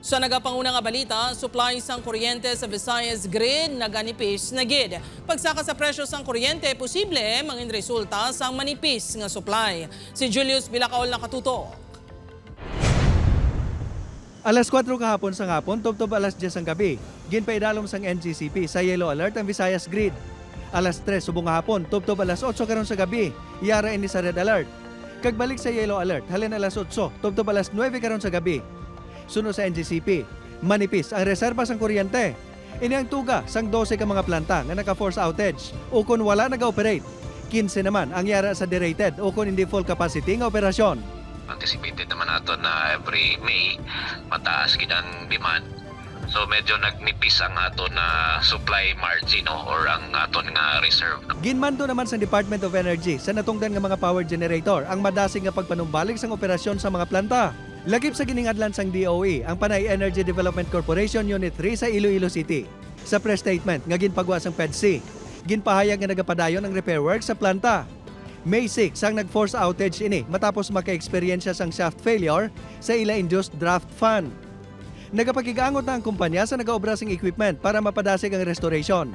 Sa nagapanguna nga balita, supply sang kuryente sa Visayas grid naganipis na gid. Pagsaka sa presyo sang kuryente, posible mangin resulta sang manipis nga supply. Si Julius Bilacaol nakatuto. Alas 4 kahapon sa hapon, tubtob alas 10 ang gabi. Ginpaidalom sang NGCP sa yellow alert ang Visayas grid. Alas 3 subong hapon, tubtob alas 8 karon sa gabi. Iyara ini sa red alert. Kagbalik sa yellow alert, halin alas 8, tubtob alas 9 karon sa gabi. Sunod sa NGCP, manipis ang reserba sang kuryente. Ini ang tuga sang 12 ka mga planta nga naka-force outage o kung wala nag-operate. 15 naman ang yara sa derated o kung hindi full capacity nga operasyon. Anticipated naman nato na every May mataas gid ang demand. So medyo nagnipis ang ato na supply margin or ang aton nga reserve. Ginmando naman sa Department of Energy sa natungdan nga mga power generator ang madasig nga pagpanumbalik sang operasyon sa mga planta. Lagip sa giningadlan sang DOE ang Panay Energy Development Corporation Unit 3 sa Iloilo City. Sa press statement nga ginpagawa sang PEDC, ginpahayag nga nagapadayon ang repair work sa planta. May 6 ang nag-force outage ini matapos maka-eksperyensya sang shaft failure sa ila induced draft fan. Nagapakigaangot na ang kumpanya sa nagaobra sing equipment para mapadasig ang restoration.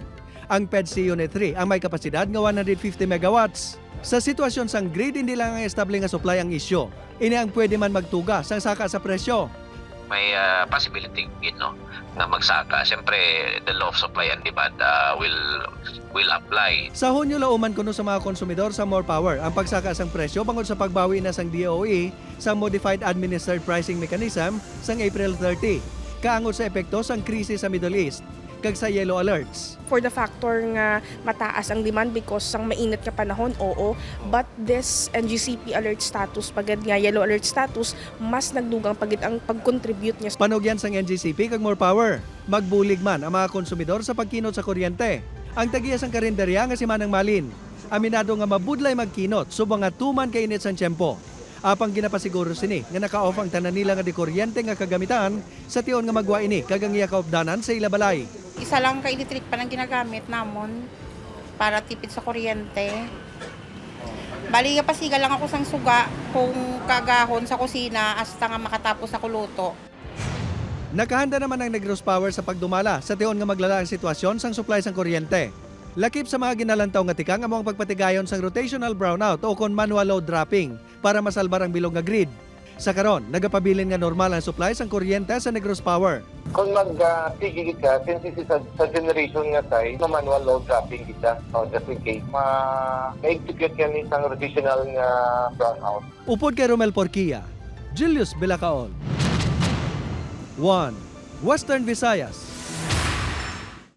Ang PEDC Unit 3 ang may kapasidad nga 150 megawatts. Sa sitwasyon sang grid, hindi lang ang estable nga supply ang isyu. Ini ang pwede man magtuga sang saka sa presyo. May possibility na magsaka. Siyempre, the law of supply and demand will apply. Sa Hunyo lauman kuno sa mga konsumidor sa more power ang pagsaka sang presyo bangod sa pagbawi na sang DOE sa modified administered pricing mechanism sang April 30. Kaangot sa epekto sang krisis sa Middle East kag sa yellow alerts. For the factor nga mataas ang demand because sang mainit nga panahon, oo. But this NGCP alert status, pagad nga yellow alert status, mas nagdugang pagid ang pag-contribute niya. Panugyan sang NGCP kag more power. Magbulig man ang mga konsumidor sa pagkinot sa kuryente. Ang tagiya sang karinderya nga si Manang Malin, aminado nga mabudlay magkinot subong nga tuman kainit sang tiyempo. Apang ginapasiguro sini nga naka-off ang tanan nila nga di kuryente nga kagamitan sa tion nga magwa ini kag ang iya kaupdanan sa ila balay. Isa lang ka electric pa nang ginagamit namon para tipid sa kuryente. Bali nga pasiga lang ako sang suga kung kagahon sa kusina hasta nga makatapos ako luto. Nakahanda naman ang Negros Power sa pagdumala sa tion nga maglala ang sitwasyon sang supply sang kuryente. Lakip sa mga ginalantaw nga tikang among pagpatigayon sang rotational brownout o kon manual load dropping para masalbar ang bilog nga grid. Sa karon, nagapabilin nga normal ang supply sang kuryente sa Negros Power. Kung mag-tigil ka, since this is sa generation nga tayo, manual load dropping kita, just in case, ma-execute yan isang rotational nga brownout. Upod kay Romel Porquilla, Julius Bilacaol. 1. Western Visayas.